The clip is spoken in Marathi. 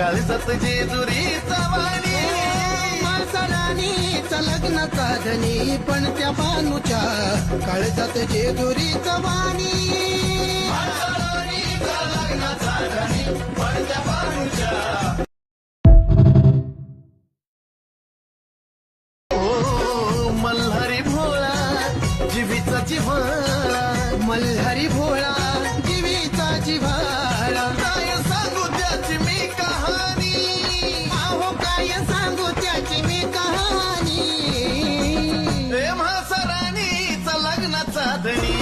काळजात जेजुरीचा वाणी माळसराणीचा लग्नाचा धनी पण त्या बानूच्या काळजात जेजुरीचा वाणी माळसराणीचा लग्नाचा धनी पण त्या बानूच्या मल्हारी भोळा जीवीचा जिव्हाळा मल्हारी भोळा जीवीचा जिव्हाळा काय सांगू त्याची मी कहाणी अहो काय सांगू त्याची मी कहाणी प्रेम हा सराणीचा लग्नाचा धनी